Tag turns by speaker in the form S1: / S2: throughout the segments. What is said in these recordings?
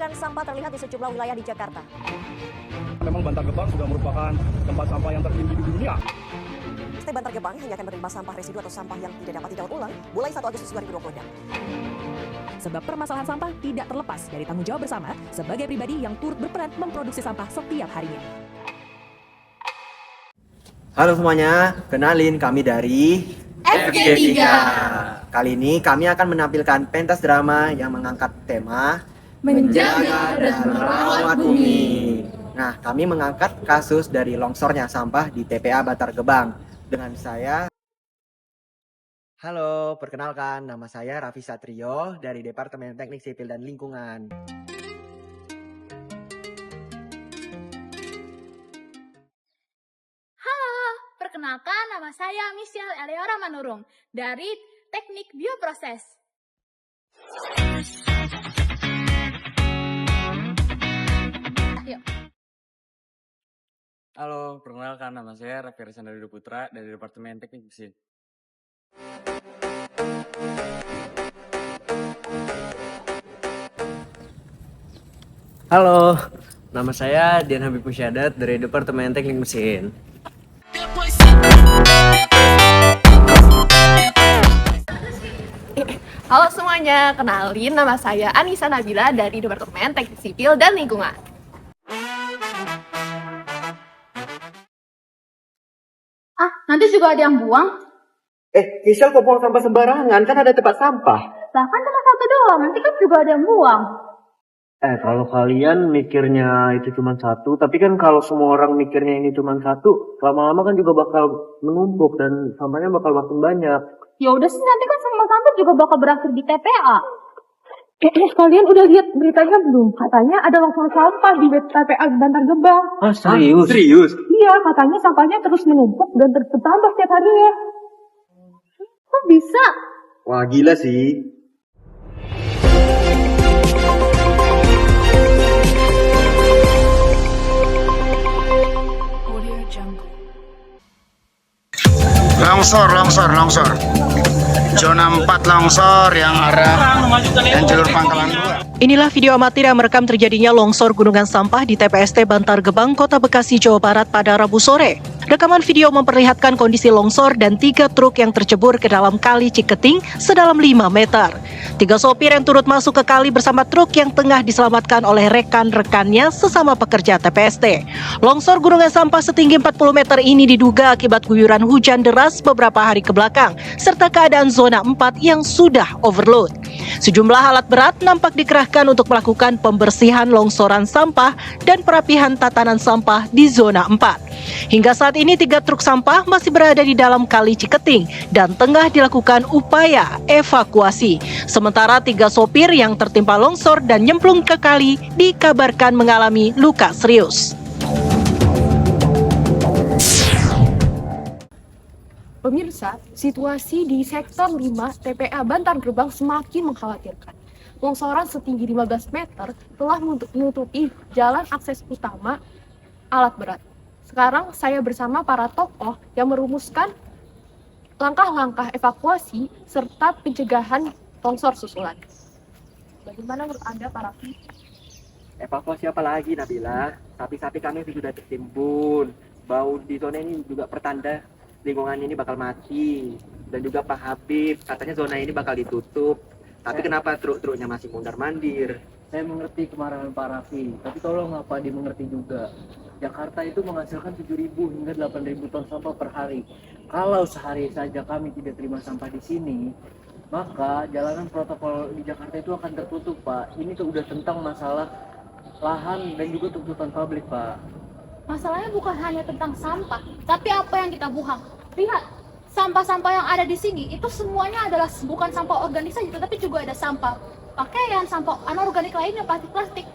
S1: tumpukan sampah terlihat di sejumlah wilayah di Jakarta.
S2: Memang Bantar Gebang sudah merupakan tempat sampah yang tertinggi di dunia.
S1: PT Bantar Gebang hanya akan menerima sampah residu atau sampah yang tidak dapat didaur ulang mulai 1 Agustus 2020.
S3: Sebab permasalahan sampah tidak terlepas dari tanggung jawab bersama sebagai pribadi yang turut berperan memproduksi sampah setiap harinya.
S4: Halo semuanya, kenalin kami dari
S5: FG3.
S4: Kali ini kami akan menampilkan pentas drama yang mengangkat tema
S5: Menjaga dan merawat bumi.
S4: Nah, kami mengangkat kasus dari longsornya sampah di TPA Bantar Gebang. Dengan saya, halo, perkenalkan nama saya Raffi Satrio dari Departemen Teknik Sipil dan Lingkungan.
S5: Perkenalkan, nama saya Michelle Eleora Manurung dari Teknik Bioproses. Yuk.
S6: Halo, perkenalkan nama saya Raffi Risandra Putra dari Departemen Teknik Mesin.
S7: Halo, nama saya Dian Habib Musyadat dari Departemen Teknik Mesin.
S8: Halo semuanya, kenalin nama saya Anissa Nabila dari Departemen Teknik Sipil dan Lingkungan.
S5: Nanti juga ada yang buang.
S4: Michelle kok buang sampah sembarangan? Kan ada tempat sampah.
S5: Lah kan cuma satu doang, nanti kan juga ada yang buang.
S7: Kalau kalian mikirnya itu cuma satu, tapi kan kalau semua orang mikirnya ini cuma satu, lama-lama kan juga bakal menumpuk dan sampahnya bakal makin banyak.
S5: Ya udah sih, nanti kan semua sampah juga bakal berakhir di TPA. Kalian udah lihat beritanya belum? Katanya ada longsor sampah di TPA Bantar Gebang.
S7: Ah, serius?
S5: Iya, katanya sampahnya terus menumpuk dan terus bertambah setiap harinya. Kok bisa?
S4: Wah, gila sih.
S9: Longsor. Zona 4 longsor yang arah dan jalur Pangkalan 2.
S10: Inilah video amatir yang merekam terjadinya longsor gunungan sampah di TPST Bantar Gebang, Kota Bekasi, Jawa Barat pada Rabu sore. Rekaman video memperlihatkan kondisi longsor dan 3 truk yang tercebur ke dalam kali Ciketing sedalam 5 meter. 3 sopir yang turut masuk ke kali bersama truk yang tengah diselamatkan oleh rekan-rekannya sesama pekerja TPST. Longsor gunungan sampah setinggi 40 meter ini diduga akibat guyuran hujan deras beberapa hari ke belakang, serta keadaan zona 4 yang sudah overload. Sejumlah alat berat nampak dikerahkan untuk melakukan pembersihan longsoran sampah dan perapihan tatanan sampah di zona 4. Hingga saat ini 3 truk sampah masih berada di dalam kali Ciketing dan tengah dilakukan upaya evakuasi. Sementara 3 sopir yang tertimpa longsor dan nyemplung ke kali dikabarkan mengalami luka serius.
S8: Pemirsa, situasi di sektor 5 TPA Bantar Gebang semakin mengkhawatirkan. Longsoran setinggi 15 meter telah menutupi jalan akses utama alat berat. Sekarang saya bersama para tokoh yang merumuskan langkah-langkah evakuasi serta pencegahan longsor susulan. Bagaimana menurut Anda, para Raffi?
S7: Evakuasi apa lagi, Nabila? Sapi-sapi kami sudah tertimbun. Bau di zona ini juga pertanda lingkungan ini bakal mati. Dan juga Pak Habib, katanya zona ini bakal ditutup. Tapi kenapa truk-truknya masih mondar-mandir? Saya mengerti kemarahan Pak Raffi, tapi tolong apa dimengerti juga. Jakarta itu menghasilkan 7.000 hingga 8.000 ton sampah per hari. Kalau sehari saja kami tidak terima sampah di sini, maka jalanan protokol di Jakarta itu akan tertutup, Pak. Ini tuh udah tentang masalah lahan dan juga tuntutan publik, Pak.
S5: Masalahnya bukan hanya tentang sampah, tapi apa yang kita buang. Lihat, sampah-sampah yang ada di sini itu semuanya adalah bukan sampah organik saja, tetapi juga ada sampah pakaian, sampah anorganik lainnya, plastik-plastik.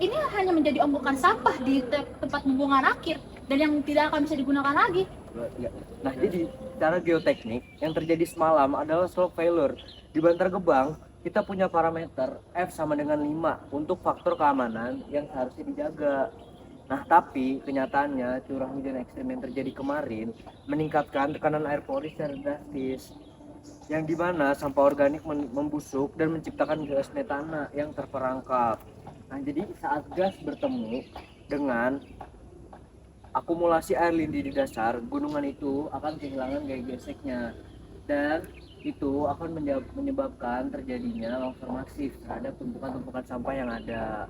S5: Ini hanya menjadi ombongan sampah di tempat pembuangan akhir dan yang tidak akan bisa digunakan lagi.
S7: Nah, jadi secara geoteknik yang terjadi semalam adalah slope failure. Di Bantar Gebang, kita punya parameter F sama dengan 5 untuk faktor keamanan yang harusnya dijaga. Nah, tapi kenyataannya curah hujan ekstrim yang terjadi kemarin meningkatkan tekanan air pori secara drastis, yang dimana sampah organik membusuk dan menciptakan gas metana yang terperangkap. Nah, jadi saat gas bertemu dengan akumulasi air lindi di dasar, gunungan itu akan kehilangan gaya geseknya. Dan itu akan menyebabkan terjadinya longsor masif terhadap tumpukan-tumpukan sampah yang ada.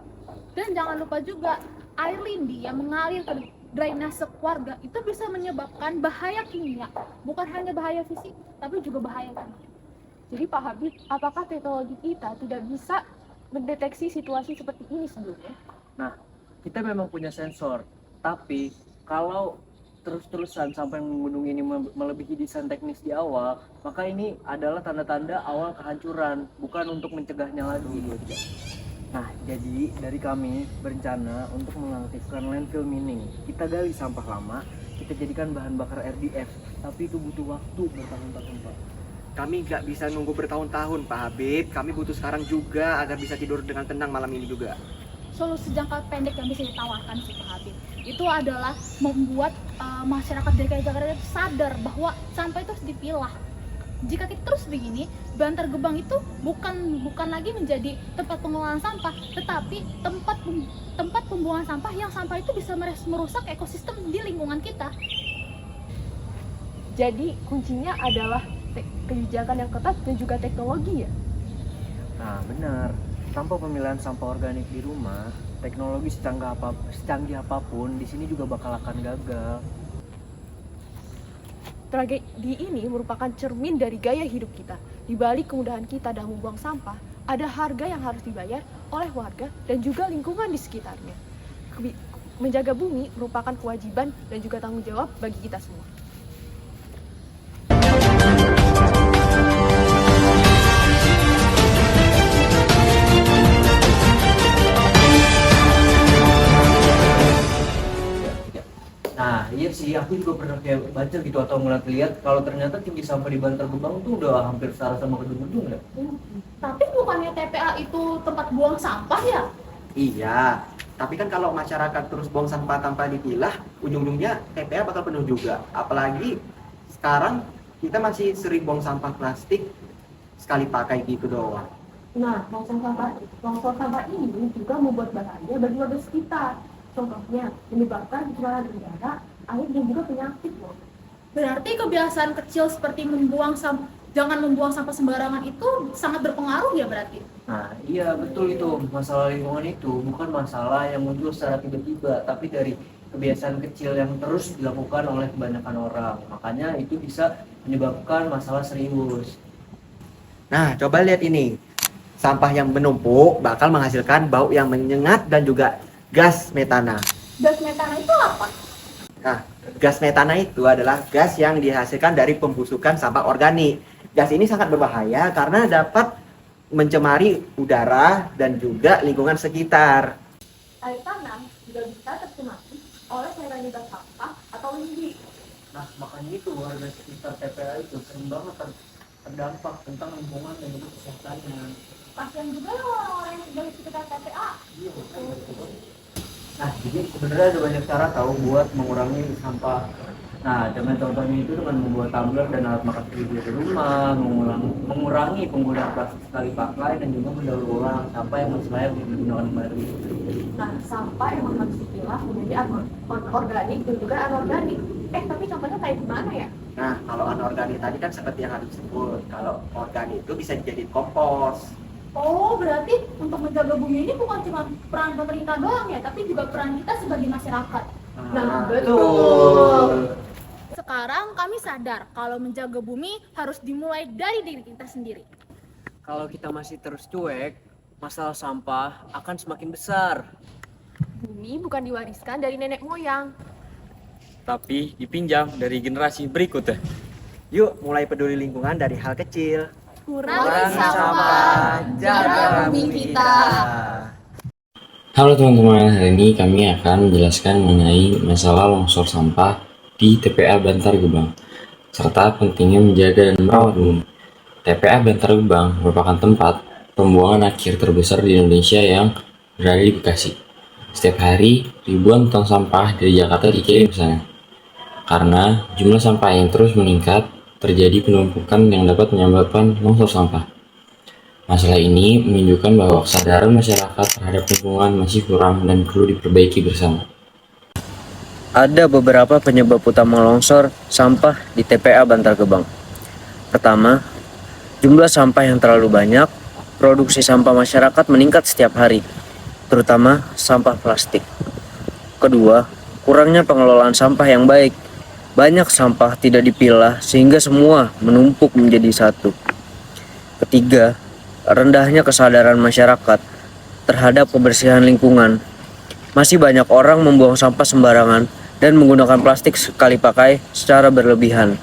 S5: Dan jangan lupa juga air lindi yang mengalir ke drainase warga itu bisa menyebabkan bahaya kimia, bukan hanya bahaya fisik, tapi juga bahaya kimia.
S8: Jadi Pak Habib, apakah teknologi kita tidak bisa mendeteksi situasi seperti ini sebelumnya?
S7: Nah, kita memang punya sensor, tapi kalau terus-terusan sampai gunung ini melebihi desain teknis di awal, maka ini adalah tanda-tanda awal kehancuran, bukan untuk mencegahnya lagi. Nah, jadi dari kami berencana untuk mengaktifkan landfill mining. Kita gali sampah lama, kita jadikan bahan bakar RDF, tapi itu butuh waktu bertahun-tahun, Pak.
S4: Kami nggak bisa nunggu bertahun-tahun, Pak Habib. Kami butuh sekarang juga agar bisa tidur dengan tenang malam ini juga.
S5: Solusi jangka pendek yang bisa ditawarkan sih Pak Habib itu adalah membuat masyarakat DKI Jakarta itu sadar bahwa sampah itu harus dipilah. Jika kita terus begini, Bantar Gebang itu bukan lagi menjadi tempat pengelolaan sampah, tetapi tempat pembuangan sampah yang sampah itu bisa merusak ekosistem di lingkungan kita.
S8: Jadi kuncinya adalah kebijakan yang ketat dan juga teknologi ya?
S7: Nah, benar. Tanpa pemilihan sampah organik di rumah, teknologi secanggih apapun di sini juga bakal akan gagal.
S8: Tragedi ini merupakan cermin dari gaya hidup kita. Di balik kemudahan kita dalam membuang sampah, ada harga yang harus dibayar oleh warga dan juga lingkungan di sekitarnya. Menjaga bumi merupakan kewajiban dan juga tanggung jawab bagi kita semua.
S7: Nah, iya sih, aku juga pernah kayak baca gitu atau ngeliat-liat kalau ternyata tinggi sampah di Bantar Gebang tuh udah hampir setara sama gedung-gedung ya.
S5: Tapi bukannya TPA itu tempat buang sampah ya?
S4: Iya, tapi kan kalau masyarakat terus buang sampah tanpa dipilah, ujung-ujungnya TPA bakal penuh juga. Apalagi sekarang kita masih sering buang sampah plastik sekali pakai gitu doang.
S8: Nah, longsor sampah ini juga membuat bahaya bagi warga sekitar. Contohnya, menyebabkan pencemaran udara, air dan juga penyakit loh.
S5: Berarti kebiasaan kecil seperti jangan membuang sampah sembarangan itu sangat berpengaruh ya berarti?
S7: Nah, iya betul itu. Masalah lingkungan itu bukan masalah yang muncul secara tiba-tiba, tapi dari kebiasaan kecil yang terus dilakukan oleh kebanyakan orang. Makanya itu bisa menyebabkan masalah serius.
S4: Nah, coba lihat ini. Sampah yang menumpuk bakal menghasilkan bau yang menyengat dan juga gas metana.
S5: Gas metana itu apa?
S4: Nah, gas metana itu adalah gas yang dihasilkan dari pembusukan sampah organik. Gas ini sangat berbahaya karena dapat mencemari udara dan juga lingkungan sekitar.
S8: Air tanah juga bisa tercemari oleh cairan limbah sampah atau lindi.
S7: Nah, makanya itu warga sekitar TPA itu sering banget terdampak tentang lingkungan dan juga kesehatannya.
S5: Kasian juga orang-orang yang tinggal di sekitar TPA.
S7: Iya, betul. Nah, jadi sebenarnya ada banyak cara tahu buat mengurangi sampah. Nah, dengan contohnya itu dengan membuat tumbler dan alat makan di rumah, mengurangi penggunaan plastik sekali pakai dan juga mendaur ulang sampah yang masih layak digunakan kembali.
S8: Nah, sampah emang harus dipilah menjadi organik dan juga anorganik. Tapi contohnya kayak gimana ya?
S4: Nah, kalau anorganik tadi kan seperti yang harus disebut. Kalau organik itu bisa dijadiin kompos.
S5: Oh, berarti untuk menjaga bumi ini bukan cuma peran pemerintah doang ya, tapi juga peran kita sebagai masyarakat.
S8: Nah, betul.
S5: Sekarang kami sadar kalau menjaga bumi harus dimulai dari diri kita sendiri.
S7: Kalau kita masih terus cuek, masalah sampah akan semakin besar.
S8: Bumi bukan diwariskan dari nenek moyang.
S6: Tapi dipinjam dari generasi berikutnya.
S4: Yuk, mulai peduli lingkungan dari hal kecil.
S5: Kurangi sampah, jaga bumi kita.
S11: Halo teman-teman, hari ini kami akan menjelaskan mengenai masalah longsor sampah di TPA Bantar Gebang, serta pentingnya menjaga dan merawat bumi. TPA Bantar Gebang merupakan tempat pembuangan akhir terbesar di Indonesia yang berada di Bekasi. Setiap hari, ribuan ton sampah dari Jakarta dikirim ke sana. Karena jumlah sampah yang terus meningkat, terjadi penumpukan yang dapat menyebabkan longsor sampah. Masalah ini menunjukkan bahwa kesadaran masyarakat terhadap lingkungan masih kurang dan perlu diperbaiki bersama.
S7: Ada beberapa penyebab utama longsor sampah di TPA Bantar Gebang. Pertama, jumlah sampah yang terlalu banyak. Produksi sampah masyarakat meningkat setiap hari, terutama sampah plastik. Kedua, kurangnya pengelolaan sampah yang baik. Banyak sampah tidak dipilah sehingga semua menumpuk menjadi satu. Ketiga, rendahnya kesadaran masyarakat terhadap kebersihan lingkungan. Masih banyak orang membuang sampah sembarangan dan menggunakan plastik sekali pakai secara berlebihan.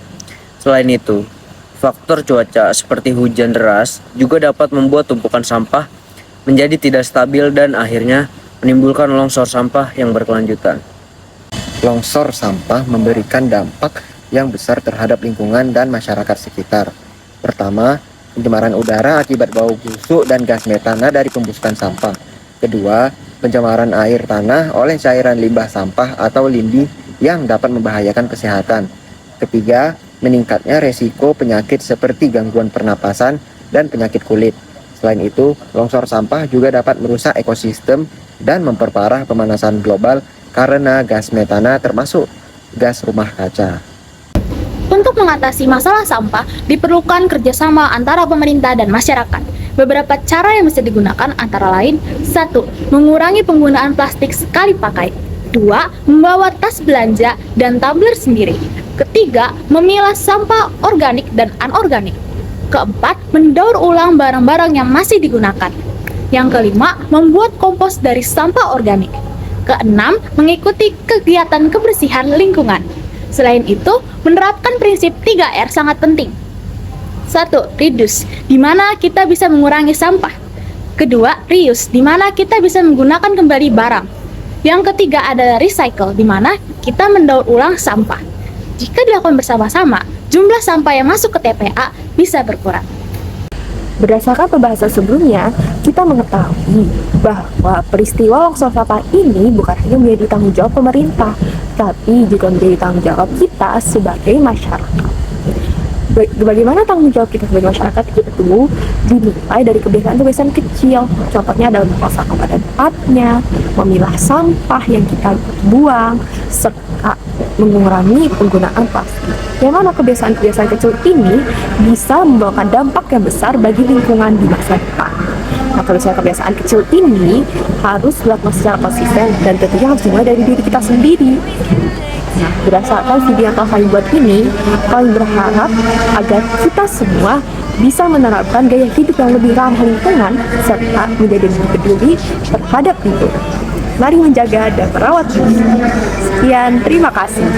S7: Selain itu, faktor cuaca seperti hujan deras juga dapat membuat tumpukan sampah menjadi tidak stabil dan akhirnya menimbulkan longsor sampah yang berkelanjutan.
S4: Longsor sampah memberikan dampak yang besar terhadap lingkungan dan masyarakat sekitar. Pertama, pencemaran udara akibat bau busuk dan gas metana dari pembusukan sampah. Kedua, pencemaran air tanah oleh cairan limbah sampah atau lindi yang dapat membahayakan kesehatan. Ketiga, meningkatnya resiko penyakit seperti gangguan pernapasan dan penyakit kulit. Selain itu, longsor sampah juga dapat merusak ekosistem dan memperparah pemanasan global karena gas metana termasuk gas rumah kaca.
S5: Untuk mengatasi masalah sampah, diperlukan kerjasama antara pemerintah dan masyarakat. Beberapa cara yang bisa digunakan antara lain: 1. Mengurangi penggunaan plastik sekali pakai. 2. Membawa tas belanja dan tumbler sendiri. Ketiga, memilah sampah organik dan anorganik. Keempat, mendaur ulang barang-barang yang masih digunakan. Yang kelima, membuat kompos dari sampah organik. Keenam, mengikuti kegiatan kebersihan lingkungan. Selain itu, menerapkan prinsip 3R sangat penting. 1. Reduce, di mana kita bisa mengurangi sampah. Kedua, reuse, di mana kita bisa menggunakan kembali barang. Yang ketiga adalah recycle, di mana kita mendaur ulang sampah. Jika dilakukan bersama-sama, jumlah sampah yang masuk ke TPA bisa berkurang.
S8: Berdasarkan pembahasan sebelumnya, kita mengetahui bahwa peristiwa longsor sampah ini bukan hanya menjadi tanggung jawab pemerintah, tapi juga menjadi tanggung jawab kita sebagai masyarakat. Bagaimana tanggung jawab kita sebagai masyarakat itu dimulai dari kebiasaan-kebiasaan kecil. Contohnya adalah membuang sampah pada tempatnya, memilah sampah yang kita buang, serta mengurangi penggunaan plastik. Yang mana kebiasaan-kebiasaan kecil ini bisa membawakan dampak yang besar bagi lingkungan di masa depan. Nah, kebiasaan kecil ini harus dilakukan secara konsisten dan tentunya harus dimulai dari diri kita sendiri. Nah, berdasarkan video yang telah kami buat ini, kami berharap agar kita semua bisa menerapkan gaya hidup yang lebih ramah lingkungan serta menjadi lebih peduli terhadap lingkungan. Mari menjaga dan merawat bumi. Sekian, terima kasih.